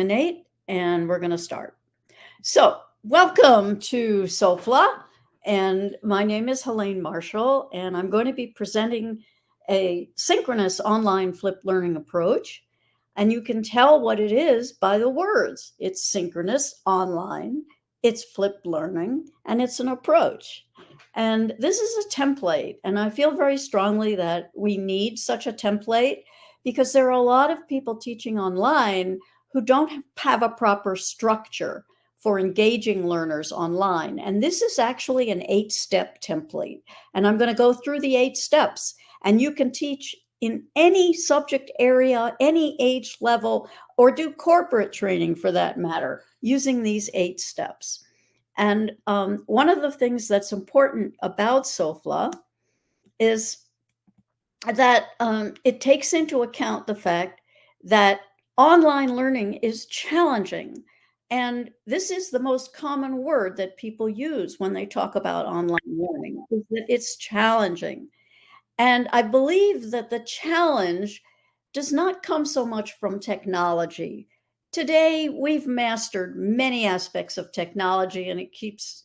Nate, and we're going to start. So, welcome to SOFLA, and my name is Helene Marshall, and I'm going to be presenting a synchronous online flipped learning approach. And you can tell what it is by the words. It's synchronous online, it's flipped learning, and it's an approach. And this is a template, and I feel very strongly that we need such a template because there are a lot of people teaching online who don't have a proper structure for engaging learners online. And this is actually an 8-step template. And I'm going to go through the 8 steps, and you can teach in any subject area, any age level, or do corporate training for that matter, using these 8 steps. And one of the things that's important about SOFLA is that it takes into account the fact that online learning is challenging. And this is the most common word that people use when they talk about online learning, is that it's challenging. And I believe that the challenge does not come so much from technology. Today, we've mastered many aspects of technology and it keeps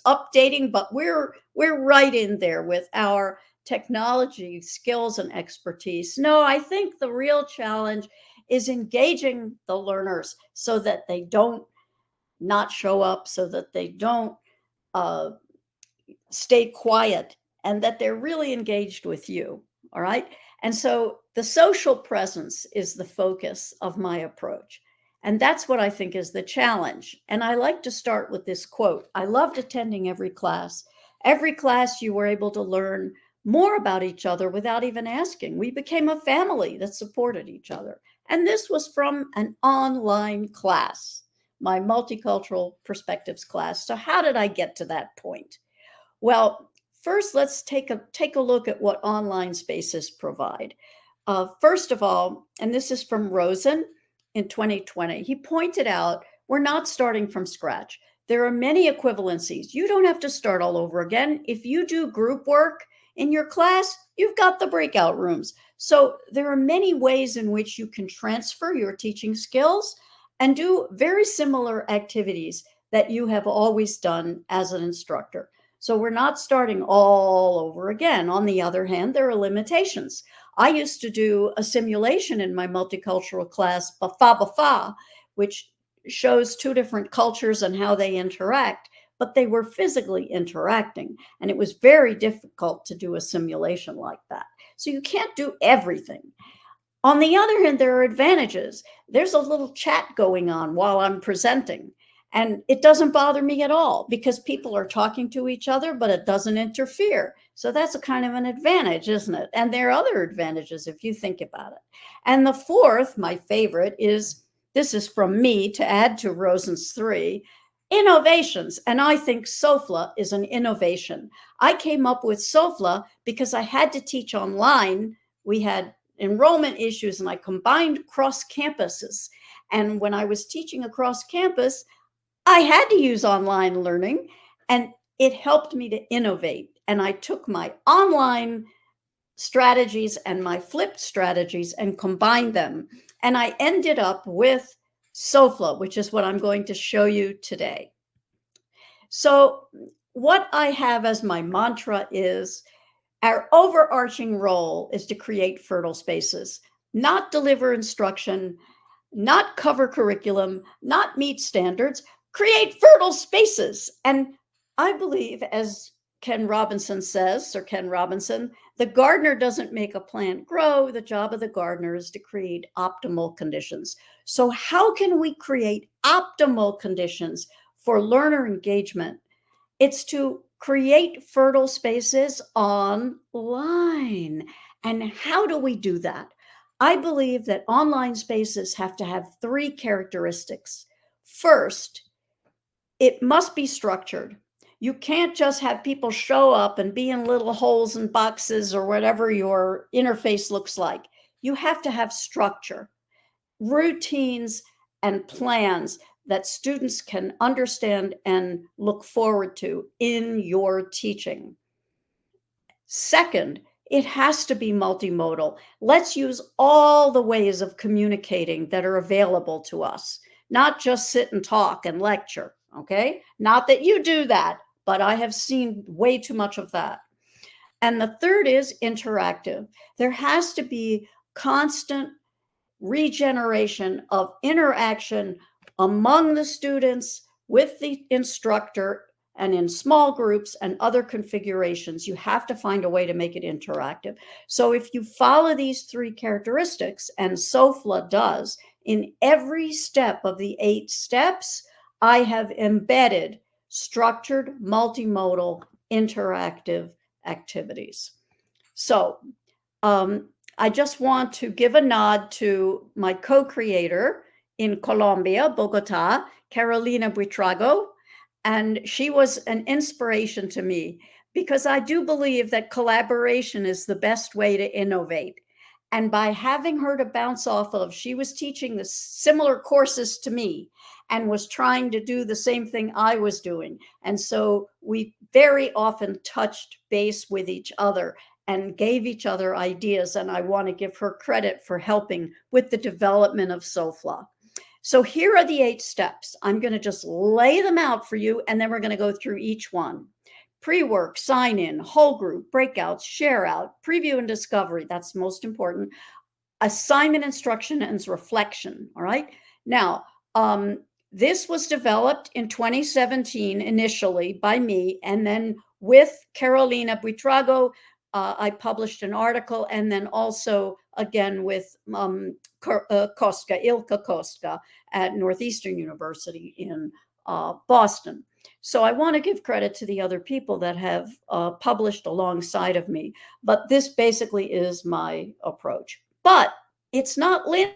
updating, but we're right in there with our technology skills and expertise. No, I think the real challenge is engaging the learners so that they don't not show up, so that they don't uh, stay quiet, and that they're really engaged with you. All right. And so the social presence is the focus of my approach. And that's what I think is the challenge. And I like to start with this quote. I loved attending every class. Every class you were able to learn more about each other without even asking. We became a family that supported each other. And this was from an online class, my multicultural perspectives class. So how did I get to that point? Well, first, let's take a look at what online spaces provide. First of all, and this is from Rosen in 2020, he pointed out we're not starting from scratch. There are many equivalencies. You don't have to start all over again. If you do group work in your class, you've got the breakout rooms. So there are many ways in which you can transfer your teaching skills and do very similar activities that you have always done as an instructor. So we're not starting all over again. On the other hand, there are limitations. I used to do a simulation in my multicultural class, Bafa, which shows 2 different cultures and how they interact, but they were physically interacting. And it was very difficult to do a simulation like that. So you can't do everything. On the other hand, there are advantages. There's a little chat going on while I'm presenting. And it doesn't bother me at all because people are talking to each other, but it doesn't interfere. So that's a kind of an advantage, isn't it? And there are other advantages if you think about it. And the fourth, my favorite, is this is from me to add to Rosen's 3, innovations. And I think SOFLA is an innovation. I came up with SOFLA because I had to teach online. We had enrollment issues and I combined cross campuses. And when I was teaching across campus, I had to use online learning, and it helped me to innovate. And I took my online strategies and my flipped strategies and combined them. And I ended up with SOFLA, which is what I'm going to show you today. So what I have as my mantra is our overarching role is to create fertile spaces, not deliver instruction, not cover curriculum, not meet standards, create fertile spaces. And I believe, as Ken Robinson says, Sir Ken Robinson, the gardener doesn't make a plant grow. The job of the gardener is to create optimal conditions. So how can we create optimal conditions for learner engagement? It's to create fertile spaces online. And how do we do that? I believe that online spaces have to have 3 characteristics. First, it must be structured. You can't just have people show up and be in little holes and boxes or whatever your interface looks like. You have to have structure, routines, and plans that students can understand and look forward to in your teaching. Second, it has to be multimodal. Let's use all the ways of communicating that are available to us. not just sit and talk and lecture. Okay. Not that you do that, but I have seen way too much of that. And the third is interactive. There has to be constant regeneration of interaction among the students, with the instructor, and in small groups and other configurations. You have to find a way to make it interactive. So if you follow these three characteristics, and SOFLA does, in every step of the 8 steps, I have embedded structured, multimodal, interactive activities. So I just want to give a nod to my co-creator in Colombia, Bogota, Carolina Buitrago. And she was an inspiration to me because I do believe that collaboration is the best way to innovate. And by having her to bounce off of, she was teaching the similar courses to me and was trying to do the same thing I was doing. And so we very often touched base with each other and gave each other ideas. And I want to give her credit for helping with the development of SOFLA. So here are the 8 steps. I'm going to just lay them out for you, and then we're going to go through each one. Pre-work, sign-in, whole group, breakouts, share out, preview and discovery. That's most important. Assignment, instruction, and reflection. All right. Now, this was developed in 2017 initially by me, and then with Carolina Buitrago, I published an article, and then also again with Ilka Koska at Northeastern University in Boston. So I want to give credit to the other people that have published alongside of me, but this basically is my approach. But it's not linear,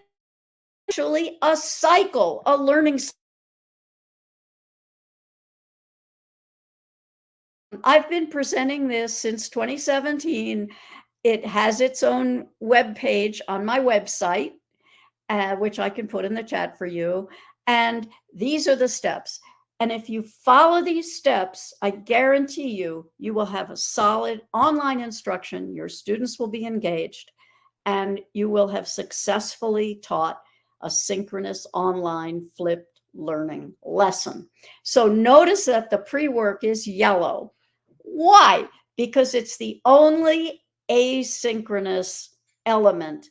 actually a cycle, a learning cycle. I've been presenting this since 2017. It has its own web page on my website, which I can put in the chat for you. And these are the steps. And if you follow these steps, I guarantee you, you will have a solid online instruction. Your students will be engaged, and you will have successfully taught a synchronous online flipped learning lesson. So notice that the pre-work is yellow. Why? Because it's the only asynchronous element.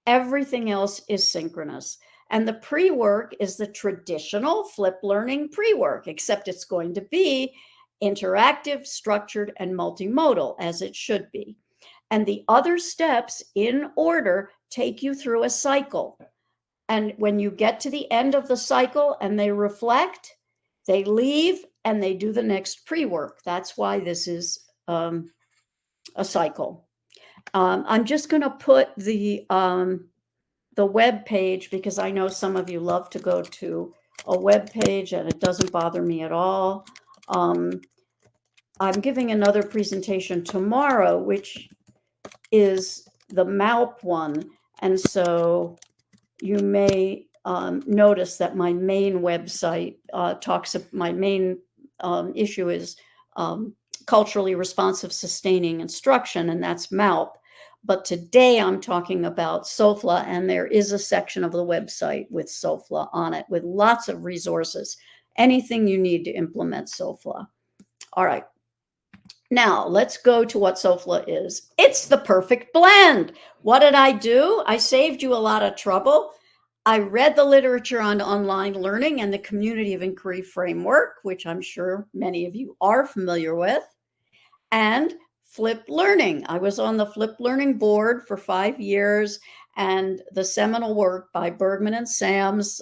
Everything else is synchronous. And the pre-work is the traditional flip learning pre-work, except it's going to be interactive, structured, and multimodal, as it should be. And the other steps in order take you through a cycle. And when you get to the end of the cycle and they reflect, they leave and they do the next pre-work. That's why this is a cycle. I'm just going to put the web page, because I know some of you love to go to a web page, and it doesn't bother me at all. I'm giving another presentation tomorrow, which is the MALP one. And so you may notice that my main website my main issue is culturally responsive sustaining instruction, and that's MALP. But today I'm talking about SOFLA, and there is a section of the website with SOFLA on it with lots of resources, anything you need to implement SOFLA. All right. Now, let's go to what SOFLA is. It's the perfect blend. What did I do? I saved you a lot of trouble. I read the literature on online learning and the community of inquiry framework, which I'm sure many of you are familiar with, and flipped learning. I was on the flipped learning board for 5 years, and the seminal work by Bergman and Sams,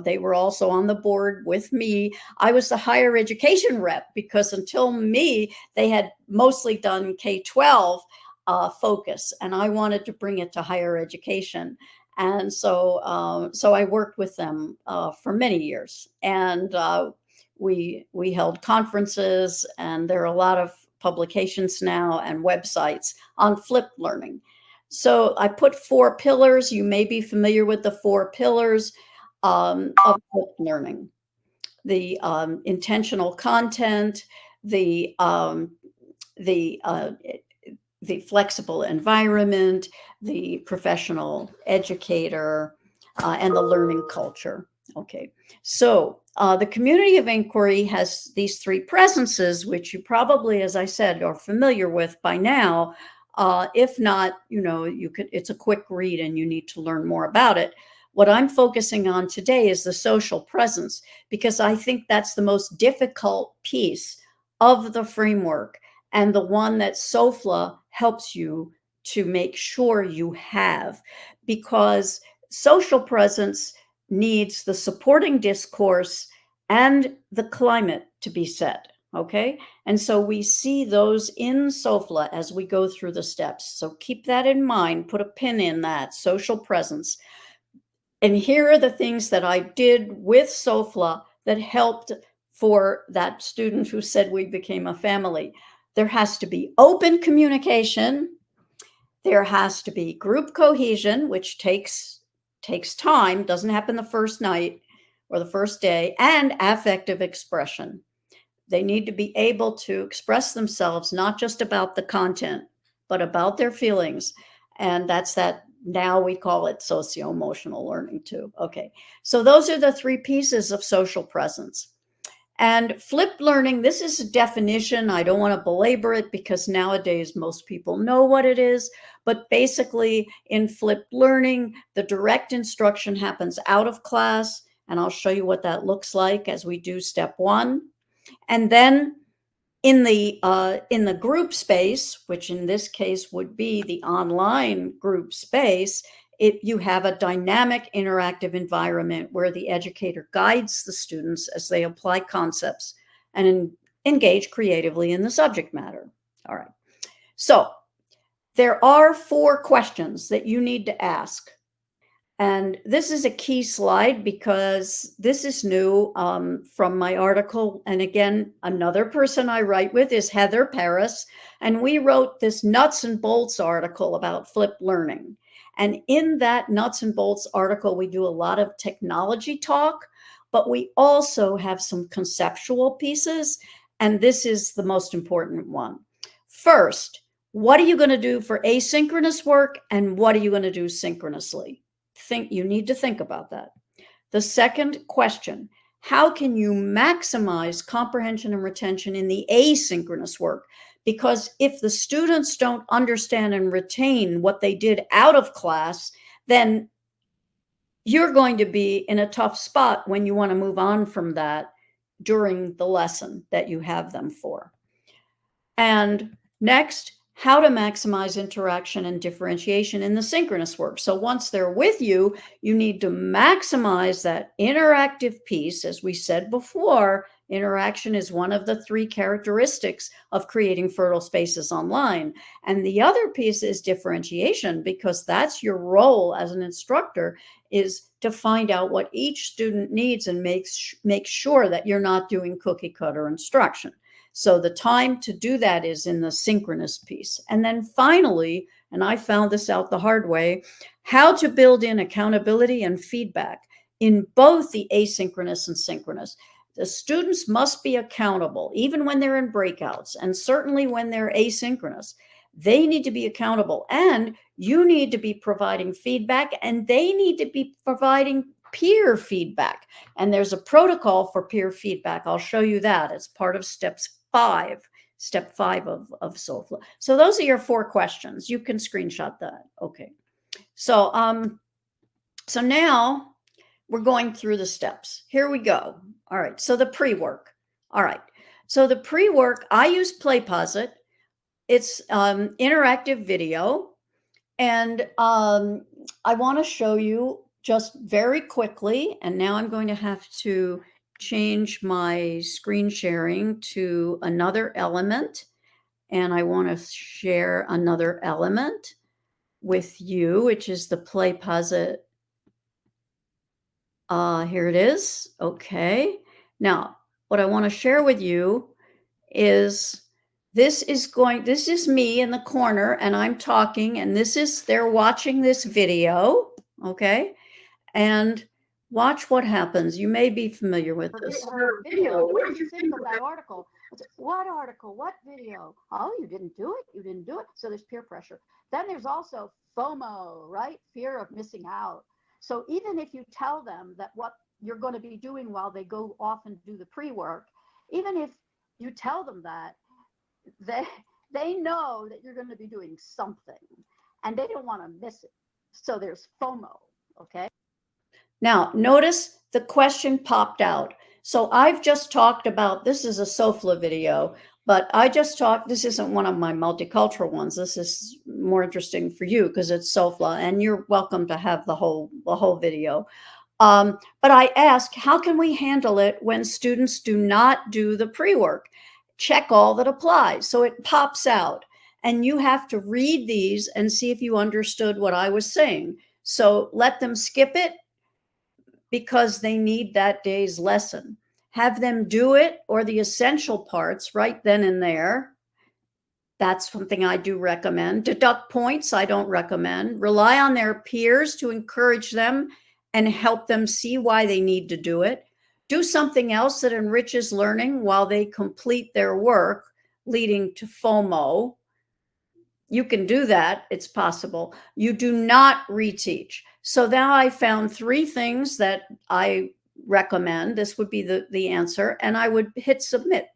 they were also on the board with me. I was the higher education rep, because until me, they had mostly done K-12 focus, and I wanted to bring it to higher education. And so I worked with them for many years, and we held conferences, and there are a lot of publications now and websites on flipped learning. So I put 4 pillars. You may be familiar with the 4 pillars of flipped learning: the intentional content, the flexible environment, the professional educator, and the learning culture. Okay, so the community of inquiry has these three presences, which you probably, as I said, are familiar with by now. If not, it's a quick read and you need to learn more about it. What I'm focusing on today is the social presence, because I think that's the most difficult piece of the framework and the one that SOFLA helps you to make sure you have, because social presence needs the supporting discourse and the climate to be set. Okay. And so we see those in SOFLA as we go through the steps. So keep that in mind, put a pin in that social presence. And here are the things that I did with SOFLA that helped for that student who said we became a family. There has to be open communication. There has to be group cohesion, which takes time, doesn't happen the first night or the first day, and affective expression. They need to be able to express themselves, not just about the content, but about their feelings. And that's that. Now we call it socio-emotional learning too. Okay. So those are the three pieces of social presence. And flipped learning, this is a definition. I don't want to belabor it because nowadays most people know what it is. But basically, in flipped learning, the direct instruction happens out of class. And I'll show you what that looks like as we do step one. And then in the group space, which in this case would be the online group space, you have a dynamic interactive environment where the educator guides the students as they apply concepts and engage creatively in the subject matter. All right. So there are 4 questions that you need to ask. And this is a key slide because this is new from my article. And again, another person I write with is Heather Paris. And we wrote this nuts and bolts article about flipped learning. And in that nuts and bolts article, we do a lot of technology talk, but we also have some conceptual pieces. And this is the most important one. First, what are you going to do for asynchronous work and what are you going to do synchronously? You need to think about that. The second question, how can you maximize comprehension and retention in the asynchronous work? Because if the students don't understand and retain what they did out of class, then you're going to be in a tough spot when you want to move on from that during the lesson that you have them for. And next, how to maximize interaction and differentiation in the synchronous work. So once they're with you, you need to maximize that interactive piece. As we said before, interaction is one of the 3 characteristics of creating fertile spaces online. And the other piece is differentiation, because that's your role as an instructor, is to find out what each student needs and make sure that you're not doing cookie cutter instruction. So the time to do that is in the synchronous piece. And then finally, and I found this out the hard way, how to build in accountability and feedback in both the asynchronous and synchronous. The students must be accountable, even when they're in breakouts, and certainly when they're asynchronous. They need to be accountable, and you need to be providing feedback, and they need to be providing peer feedback. And there's a protocol for peer feedback. I'll show you that. It's part of step 5 of SOFLA. So those are your 4 questions. You can screenshot that. Okay. So now we're going through the steps. Here we go. All right. So the pre-work. All right. So the pre-work, I use PlayPosit. It's interactive video. And I want to show you just very quickly. And now I'm going to have to change my screen sharing to another element. And I want to share another element with you, which is the PlayPosit. Here it is. Okay. Now, what I want to share with you is this is me in the corner and I'm talking, and they're watching this video. Okay. And watch what happens. You may be familiar with this. Her video. What did you think of that article? What article? What video? Oh, you didn't do it. You didn't do it. So there's peer pressure. Then there's also FOMO, right? Fear of missing out. So even if you tell them that what you're going to be doing while they go off and do the pre-work, even if you tell them that, they they know that you're going to be doing something and they don't want to miss it. So there's FOMO, okay? Now, notice the question popped out. So I've just talked about, this is a SOFLA video, but I just talked, this isn't one of my multicultural ones. This is more interesting for you because it's SOFLA, and you're welcome to have the whole video. But I asked, how can we handle it when students do not do the pre-work? Check all that applies. So it pops out, and you have to read these and see if you understood what I was saying. So let them skip it because they need that day's lesson. Have them do it, or the essential parts, right then and there. That's something I do recommend. Deduct points, I don't recommend. Rely on their peers to encourage them and help them see why they need to do it. Do something else that enriches learning while they complete their work, leading to FOMO. You can do that. It's possible. You do not reteach. So now I found 3 things that I recommend. This would be the answer. And I would hit submit.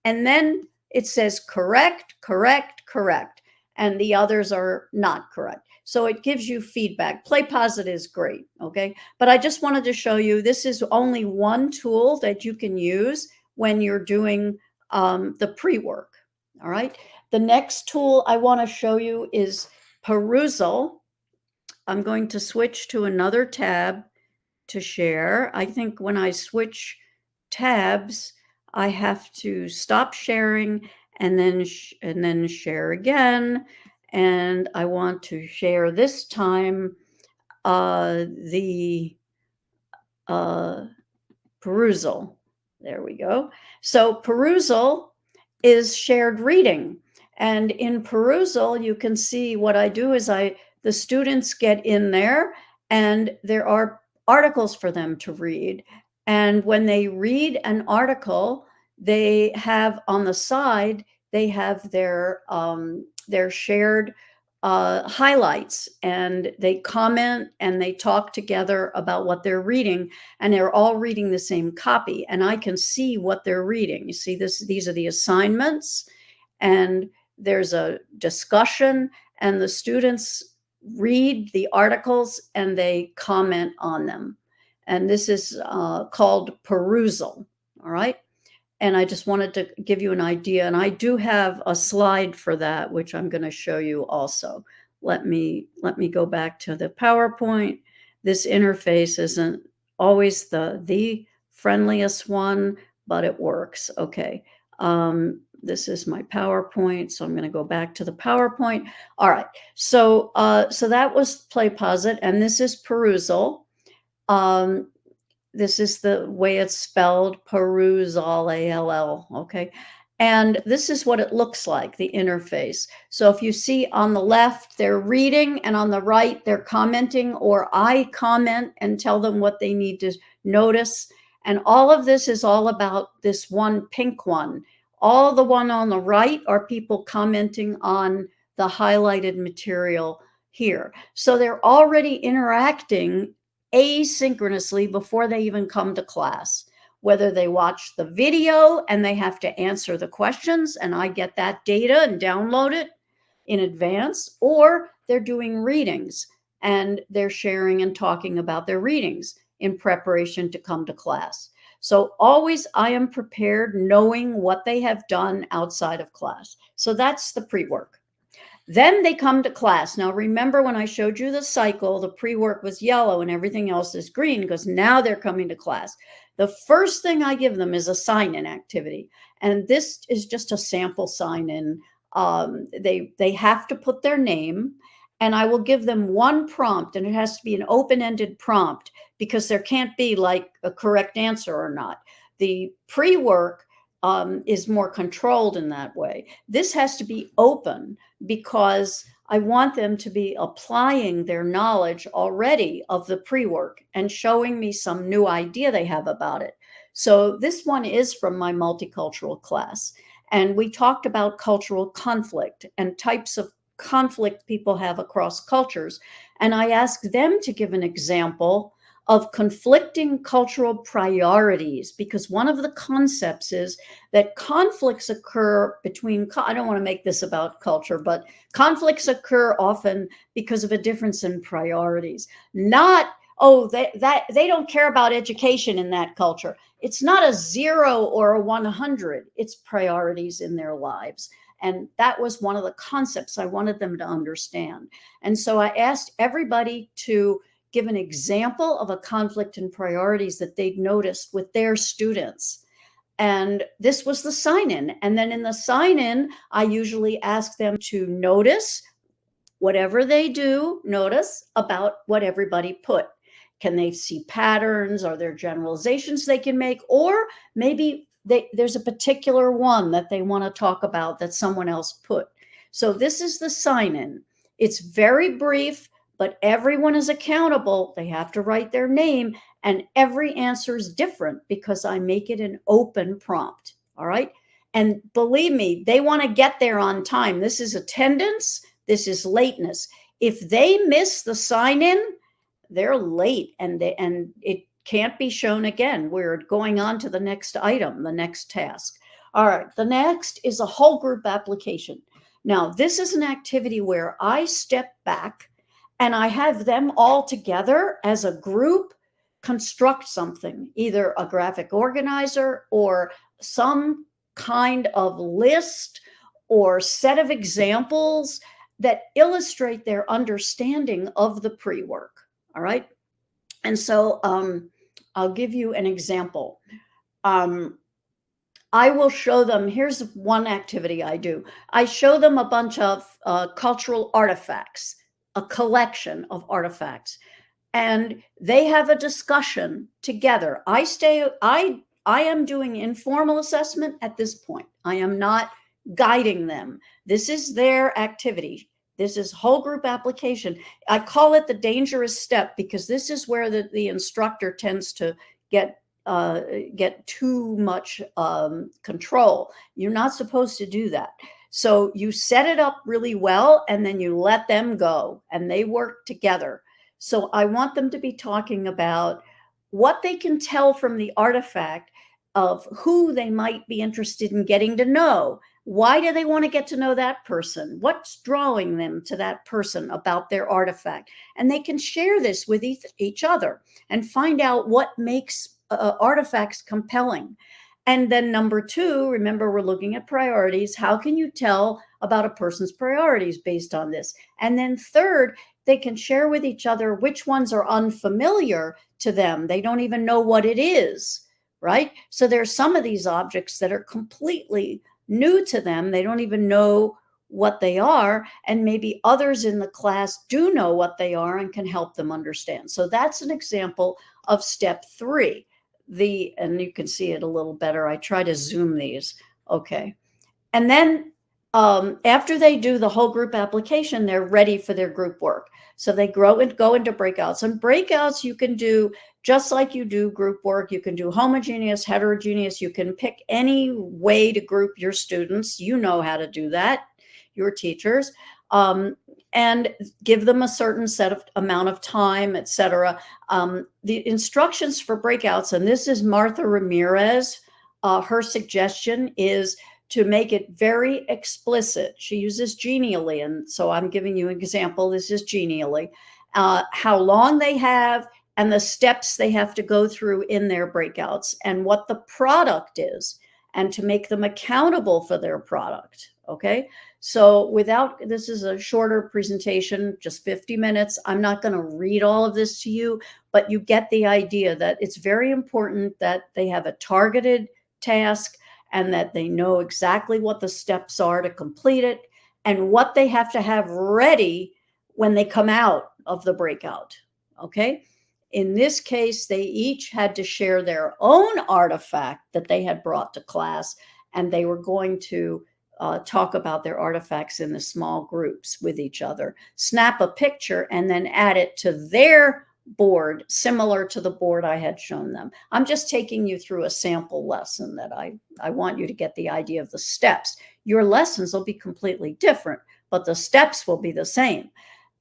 And then it says correct, correct, correct. And the others are not correct. So it gives you feedback. Play Posit is great. Okay. But I just wanted to show you, this is only one tool that you can use when you're doing the pre-work. All right. The next tool I want to show you is Perusal. I'm going to switch to another tab to share. I think when I switch tabs, I have to stop sharing and then share again. And I want to share this time the Perusal. There we go. So Perusal is shared reading. And in Perusal, you can see what I do is the students get in there and there are articles for them to read. And when they read an article, they have on the side, they have their shared highlights, and they comment and they talk together about what they're reading, and they're all reading the same copy, and I can see what they're reading. You see this, these are the assignments, and there's a discussion, and the students read the articles and they comment on them. And this is called Perusal. All right. And I just wanted to give you an idea. And I do have a slide for that, which I'm going to show you also. Let me go back to the PowerPoint. This interface isn't always the friendliest one, but it works. Okay. This is my PowerPoint. So I'm going to go back to the PowerPoint. All right. So, so that was Play Posit, and this is Perusal. This is the way it's spelled, Perusal, A-L-L, okay? And this is what it looks like, the interface. So if you see on the left, they're reading, and on the right, they're commenting, or I comment and tell them what they need to notice. And all of this is all about this one pink one. All the one on the right are people commenting on the highlighted material here. So they're already interacting asynchronously before they even come to class. Whether they watch the video and they have to answer the questions and I get that data and download it in advance, or they're doing readings and they're sharing and talking about their readings in preparation to come to class. So always I am prepared knowing what they have done outside of class. So that's the pre-work. Then they come to class. Now, remember when I showed you the cycle, the pre-work was yellow and everything else is green because now they're coming to class. The first thing I give them is a sign-in activity. And this is just a sample sign-in. They have to put their name, and I will give them one prompt, and it has to be an open-ended prompt because there can't be like a correct answer or not. The pre-work is more controlled in that way. This has to be open because I want them to be applying their knowledge already of the pre-work and showing me some new idea they have about it. So this one is from my multicultural class. And we talked about cultural conflict and types of conflict people have across cultures. And I asked them to give an example of conflicting cultural priorities, because one of the concepts is that conflicts occur between, I don't want to make this about culture, but conflicts occur often because of a difference in priorities. Not, oh, they don't care about education in that culture. It's not a 0 or a 100. It's priorities in their lives. And that was one of the concepts I wanted them to understand. And so I asked everybody to give an example of a conflict in priorities that they'd noticed with their students. And this was the sign-in. And then in the sign-in, I usually ask them to notice whatever they do, notice about what everybody put. Can they see patterns? Are there generalizations they can make? Or maybe there's a particular one that they want to talk about that someone else put. So this is the sign-in. It's very brief, but everyone is accountable. They have to write their name, and every answer is different because I make it an open prompt. All right. And believe me, they want to get there on time. This is attendance. This is lateness. If they miss the sign-in, they're late, and it can't be shown again. We're going on to the next item, the next task. All right. The next is a whole group application. Now, this is an activity where I step back and I have them all together as a group construct something, either a graphic organizer or some kind of list or set of examples that illustrate their understanding of the pre-work. All right. And so I'll give you an example. I will show them, here's one activity I do. I show them a bunch of cultural artifacts, a collection of artifacts, and they have a discussion together. I am doing informal assessment at this point. I am not guiding them. This is their activity. This is whole group application. I call it the dangerous step because this is where the instructor tends to get too much control. You're not supposed to do that. So you set it up really well, and then you let them go, and they work together. So I want them to be talking about what they can tell from the artifact of who they might be interested in getting to know. Why do they want to get to know that person? What's drawing them to that person about their artifact? And they can share this with each other and find out what makes artifacts compelling. And then number 2, remember, we're looking at priorities. How can you tell about a person's priorities based on this? And then third, they can share with each other which ones are unfamiliar to them. They don't even know what it is, right? So there's some of these objects that are completely new to them. They don't even know what they are. And maybe others in the class do know what they are and can help them understand. So that's an example of step 3. And you can see it a little better. I try to zoom these. Okay. And then after they do the whole group application, they're ready for their group work. So they go into breakouts. And breakouts you can do just like you do group work. You can do homogeneous, heterogeneous. You can pick any way to group your students. You know how to do that, your teachers. And give them a certain amount of time, etc. The instructions for breakouts, and this is Martha Ramirez, her suggestion is to make it very explicit. She uses genially, and so I'm giving you an example. This is genially. How long they have and the steps they have to go through in their breakouts and what the product is, and to make them accountable for their product, okay? So this is a shorter presentation, just 50 minutes. I'm not going to read all of this to you, but you get the idea that it's very important that they have a targeted task and that they know exactly what the steps are to complete it and what they have to have ready when they come out of the breakout, okay? In this case, they each had to share their own artifact that they had brought to class, and they were going to talk about their artifacts in the small groups with each other, snap a picture, and then add it to their board, similar to the board I had shown them. I'm just taking you through a sample lesson that I want you to get the idea of the steps. Your lessons will be completely different, but the steps will be the same.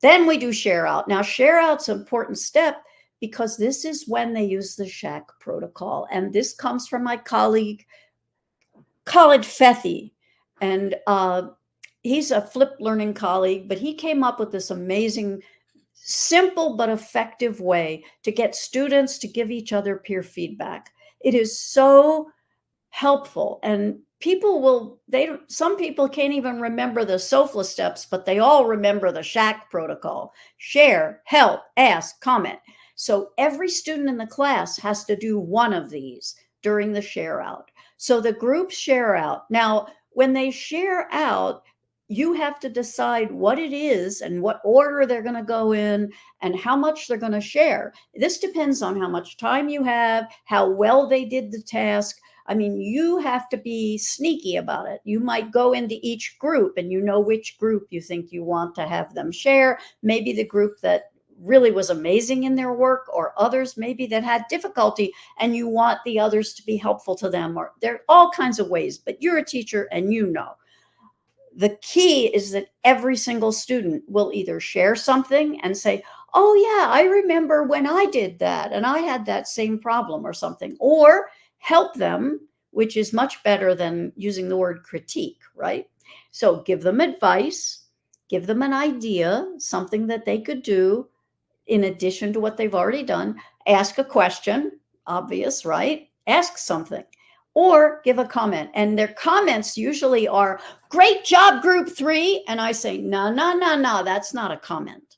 Then we do share out. Now, share out's an important step because this is when they use the shack protocol. And this comes from my colleague, Khalid Fethi. And he's a flipped learning colleague, but he came up with this amazing, simple but effective way to get students to give each other peer feedback. It is so helpful, and some people can't even remember the SOFLA steps, but they all remember the shack protocol: share, help, ask, comment. So every student in the class has to do one of these during the share out. So the groups share out. Now, when they share out, you have to decide what it is and what order they're going to go in and how much they're going to share. This depends on how much time you have, how well they did the task. I mean, you have to be sneaky about it. You might go into each group and you know which group you think you want to have them share. Maybe the group that really was amazing in their work, or others maybe that had difficulty, and you want the others to be helpful to them. Or there are all kinds of ways, but you're a teacher and you know. The key is that every single student will either share something and say, oh yeah, I remember when I did that and I had that same problem or something, or help them, which is much better than using the word critique, right? So give them advice, give them an idea, something that they could do in addition to what they've already done. Ask a question, obvious, right? Ask something, or give a comment. And their comments usually are, great job, group 3. And I say, no, that's not a comment.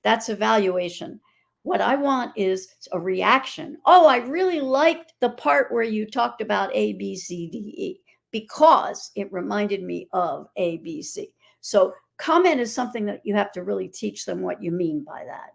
That's evaluation. What I want is a reaction. Oh, I really liked the part where you talked about A, B, C, D, E, because it reminded me of A, B, C. So comment is something that you have to really teach them what you mean by that.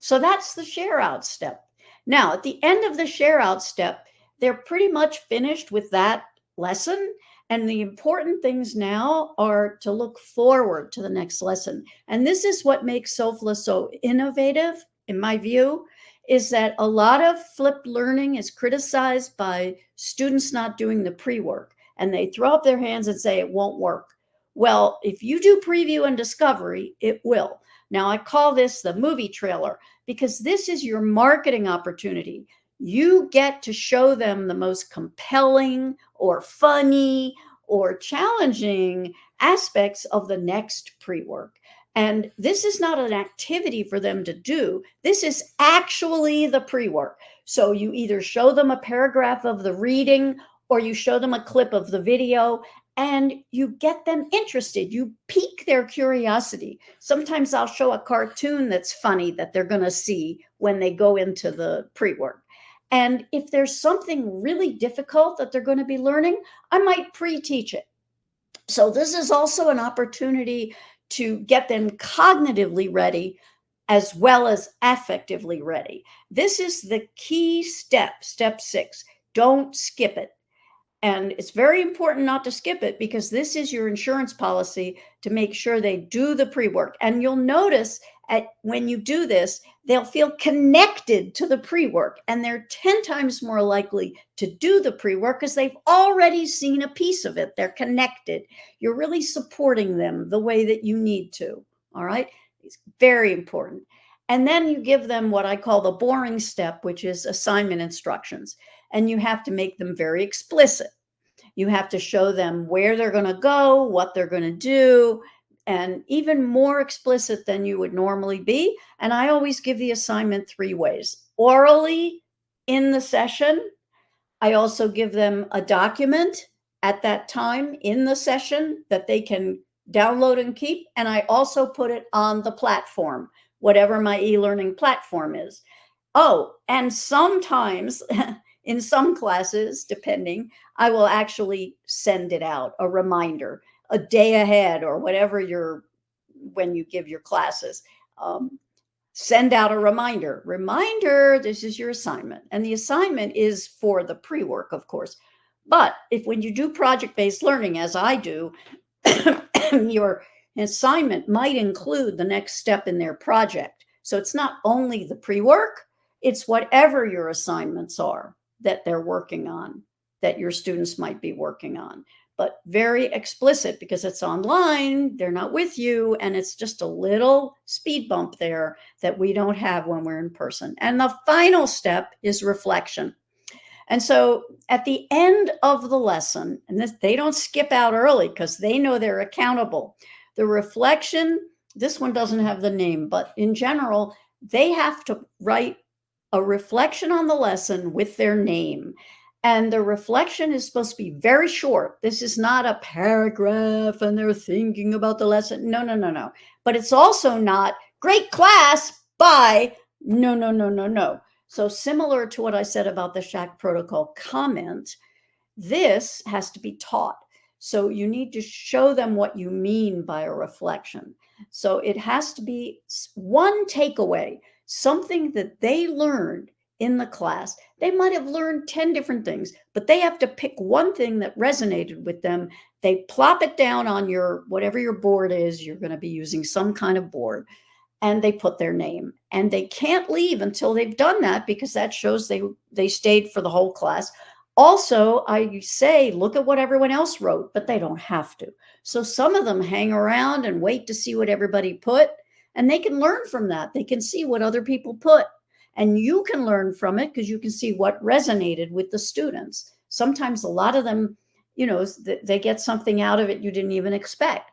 So that's the share out step. Now, at the end of the share out step, they're pretty much finished with that lesson. And the important things now are to look forward to the next lesson. And this is what makes SOFLA so innovative, in my view, is that a lot of flipped learning is criticized by students not doing the pre-work. And they throw up their hands and say, it won't work. Well, if you do preview and discovery, it will. Now, I call this the movie trailer because this is your marketing opportunity. You get to show them the most compelling or funny or challenging aspects of the next pre-work. And this is not an activity for them to do. This is actually the pre-work. So you either show them a paragraph of the reading or you show them a clip of the video, and you get them interested. You pique their curiosity. Sometimes I'll show a cartoon that's funny that they're going to see when they go into the pre-work. And if there's something really difficult that they're going to be learning, I might pre-teach it. So this is also an opportunity to get them cognitively ready as well as affectively ready. This is the key step, step 6. Don't skip it. And it's very important not to skip it because this is your insurance policy to make sure they do the pre-work. And you'll notice when you do this, they'll feel connected to the pre-work, and they're 10 times more likely to do the pre-work because they've already seen a piece of it. They're connected. You're really supporting them the way that you need to. All right. It's very important. And then you give them what I call the boring step, which is assignment instructions. And you have to make them very explicit. You have to show them where they're going to go, what they're going to do, and even more explicit than you would normally be. And I always give the assignment 3 ways: orally in the session. I also give them a document at that time in the session that they can download and keep. And I also put it on the platform, whatever my e-learning platform is. Oh, and sometimes in some classes, depending, I will actually send it out, a reminder, a day ahead or whatever when you give your classes. Send out a reminder. Reminder, this is your assignment. And the assignment is for the pre-work, of course. But when you do project-based learning, as I do, your assignment might include the next step in their project. So it's not only the pre-work, it's whatever your assignments are that they're working on, that your students might be working on. but very explicit because it's online, they're not with you, and it's just a little speed bump there that we don't have when we're in person. And the final step is reflection. And so at the end of the lesson, and this, they don't skip out early because they know they're accountable. The reflection, this one doesn't have the name, but in general, they have to write a reflection on the lesson with their name. And the reflection is supposed to be very short. This is not a paragraph and they're thinking about the lesson. No, no, no, no. But it's also not great class, bye. No, no, no, no, no. So similar to what I said about the Shack protocol comment, this has to be taught. So you need to show them what you mean by a reflection. So it has to be one takeaway, something that they learned in the class. They might have learned 10 different things, but they have to pick one thing that resonated with them. They plop it down on your, whatever your board is, you're going to be using some kind of board, and they put their name. And they can't leave until they've done that because that shows they stayed for the whole class. Also, I say, look at what everyone else wrote, but they don't have to. So some of them hang around and wait to see what everybody put, and they can learn from that. They can see what other people put, and you can learn from it because you can see what resonated with the students. Sometimes a lot of them, they get something out of it you didn't even expect.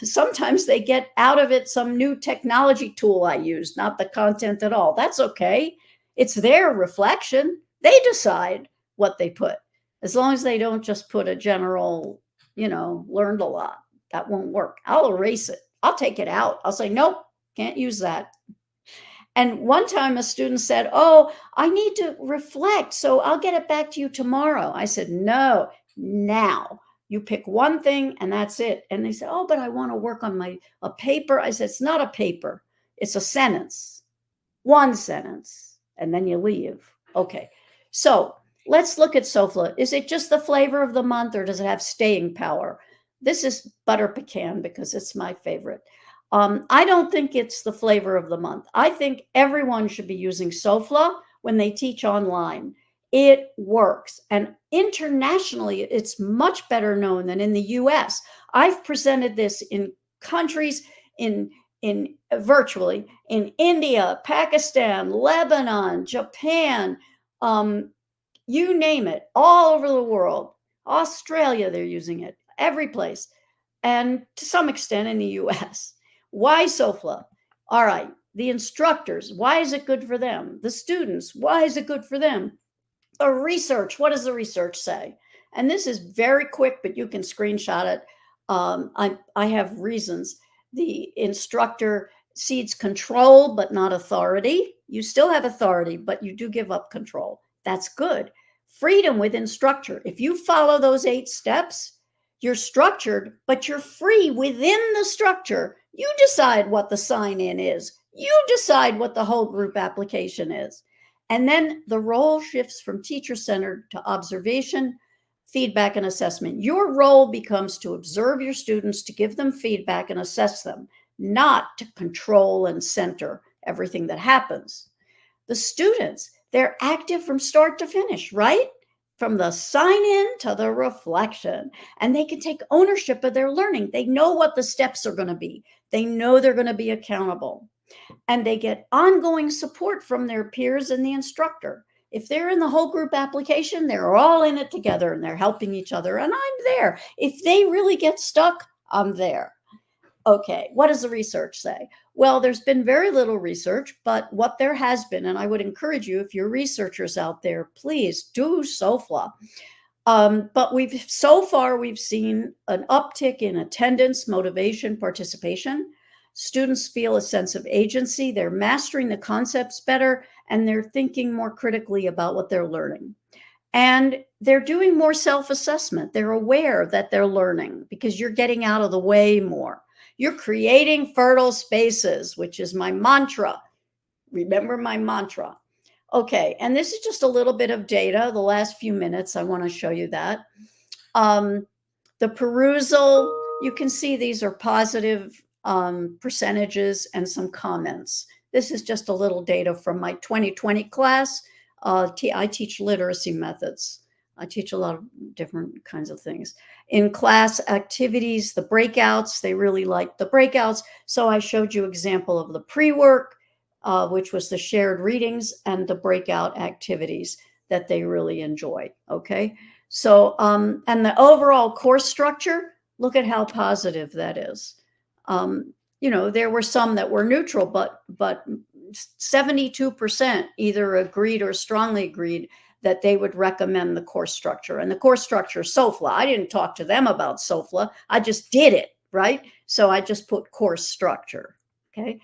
Sometimes they get out of it some new technology tool I used, not the content at all. That's okay. It's their reflection. They decide what they put, as long as they don't just put a general, learned a lot. That won't work. I'll erase it. I'll take it out. I'll say, nope, can't use that. And one time a student said, oh, I need to reflect, so I'll get it back to you tomorrow. I said, no, now. You pick one thing and that's it. And they said, oh, but I want to work on a paper. I said, it's not a paper. It's a sentence, one sentence, and then you leave. Okay. So let's look at SOFLA. Is it just the flavor of the month or does it have staying power? This is butter pecan because it's my favorite. I don't think it's the flavor of the month. I think everyone should be using SOFLA when they teach online. It works. And internationally, it's much better known than in the US. I've presented this in countries in virtually in India, Pakistan, Lebanon, Japan, you name it, all over the world. Australia, they're using it, every place, and to some extent in the US. Why SOFLA? All right, the instructors, why is it good for them? The students, why is it good for them? The research, what does the research say? And this is very quick, but you can screenshot it. I have reasons. The instructor cedes control, but not authority. You still have authority, but you do give up control. That's good. Freedom within structure. If you follow those 8 steps, you're structured, but you're free within the structure. You decide what the sign-in is. You decide what the whole group application is. And then the role shifts from teacher-centered to observation, feedback, and assessment. Your role becomes to observe your students, to give them feedback and assess them, not to control and center everything that happens. The students, they're active from start to finish, right? From the sign-in to the reflection. And they can take ownership of their learning. They know what the steps are going to be. They know they're going to be accountable. And they get ongoing support from their peers and the instructor. If they're in the whole group application, they're all in it together and they're helping each other. And I'm there. If they really get stuck, I'm there. Okay, what does the research say? Well, there's been very little research, but what there has been, and I would encourage you, if you're researchers out there, please do SOFLA. But so far we've seen an uptick in attendance, motivation, participation. Students feel a sense of agency. They're mastering the concepts better, and they're thinking more critically about what they're learning. And they're doing more self-assessment. They're aware that they're learning because you're getting out of the way more. You're creating fertile spaces, which is my mantra. Remember my mantra. Okay, and this is just a little bit of data. The last few minutes, I want to show you that. The perusal, you can see these are positive percentages and some comments. This is just a little data from my 2020 class. I teach literacy methods. I teach a lot of different kinds of things. In class activities, the breakouts, they really like the breakouts. So I showed you example of the pre-work, which was the shared readings, and the breakout activities that they really enjoy. Okay. So, and the overall course structure, look at how positive that is. There were some that were neutral, but 72% either agreed or strongly agreed that they would recommend the course structure. And the course structure is SOFLA. I didn't talk to them about SOFLA. I just did it, right? So I just put course structure, okay?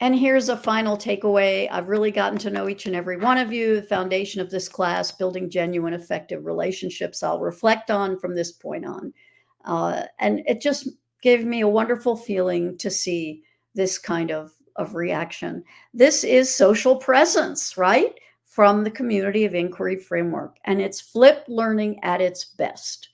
And here's a final takeaway. I've really gotten to know each and every one of you. The foundation of this class, building genuine, effective relationships, I'll reflect on from this point on. And it just gave me a wonderful feeling to see this kind of reaction. This is social presence, right? From the Community of Inquiry Framework. And it's flipped learning at its best.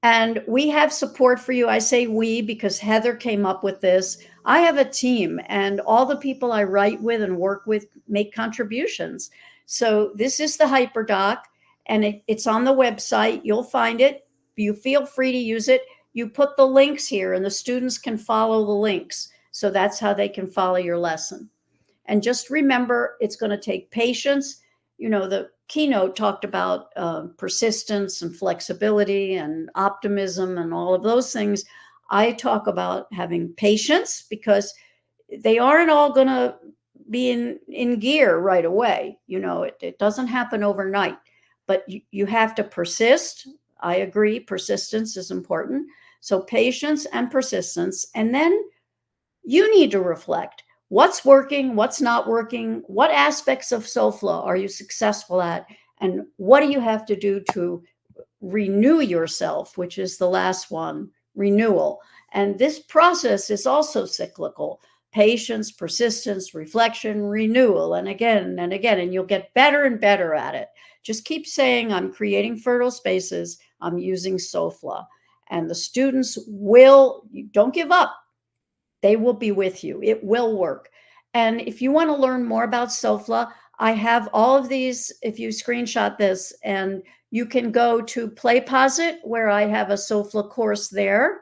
And we have support for you. I say we because Heather came up with this. I have a team, and all the people I write with and work with make contributions. So this is the HyperDoc, and it's on the website. You'll find it. You feel free to use it. You put the links here, and the students can follow the links. So that's how they can follow your lesson. And just remember, it's going to take patience. The keynote talked about persistence and flexibility and optimism and all of those things. I talk about having patience because they aren't all going to be in gear right away. It doesn't happen overnight, but you have to persist. I agree. Persistence is important. So patience and persistence. And then you need to reflect. What's working? What's not working? What aspects of SOFLA are you successful at? And what do you have to do to renew yourself, which is the last one, renewal. And this process is also cyclical. Patience, persistence, reflection, renewal, and again, and you'll get better and better at it. Just keep saying, I'm creating fertile spaces. I'm using SOFLA. And the students don't give up. They will be with you. It will work. And if you want to learn more about SOFLA, I have all of these, if you screenshot this, and you can go to PlayPosit, where I have a SOFLA course there,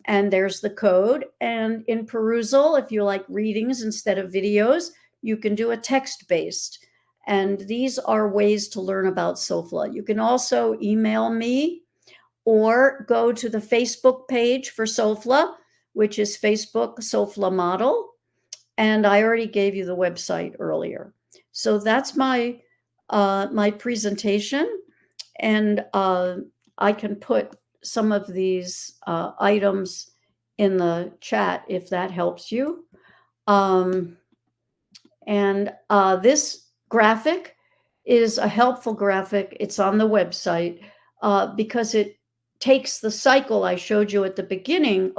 and there's the code. And in Perusal, if you like readings instead of videos, you can do a text-based. And these are ways to learn about SOFLA. You can also email me or go to the Facebook page for SOFLA, which is Facebook SOFLA Model. And I already gave you the website earlier. So that's my presentation. And I can put some of these items in the chat if that helps you. And this graphic is a helpful graphic. It's on the website because it takes the cycle I showed you at the beginning.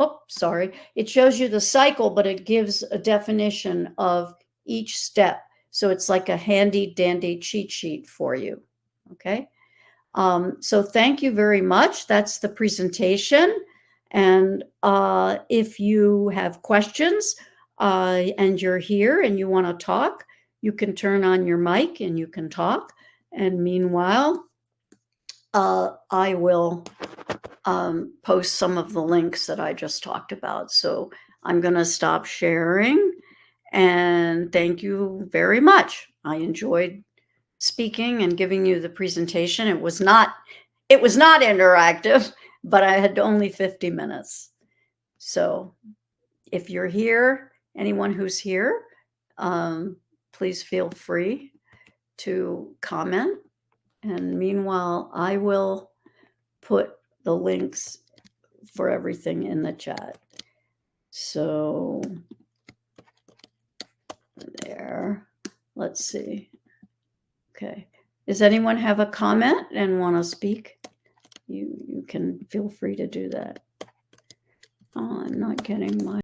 It shows you the cycle, but it gives a definition of each step. So it's like a handy dandy cheat sheet for you. Okay. So thank you very much. That's the presentation. And if you have questions and you're here and you want to talk, you can turn on your mic and you can talk. And meanwhile, I will post some of the links that I just talked about. So I'm going to stop sharing, and thank you very much. I enjoyed speaking and giving you the presentation. It was not interactive, but I had only 50 minutes. So if you're here, anyone who's here, please feel free to comment. And meanwhile, I will put the links for everything in the chat. So there, let's see. Okay. Does anyone have a comment and want to speak? You can feel free to do that. Oh, I'm not getting my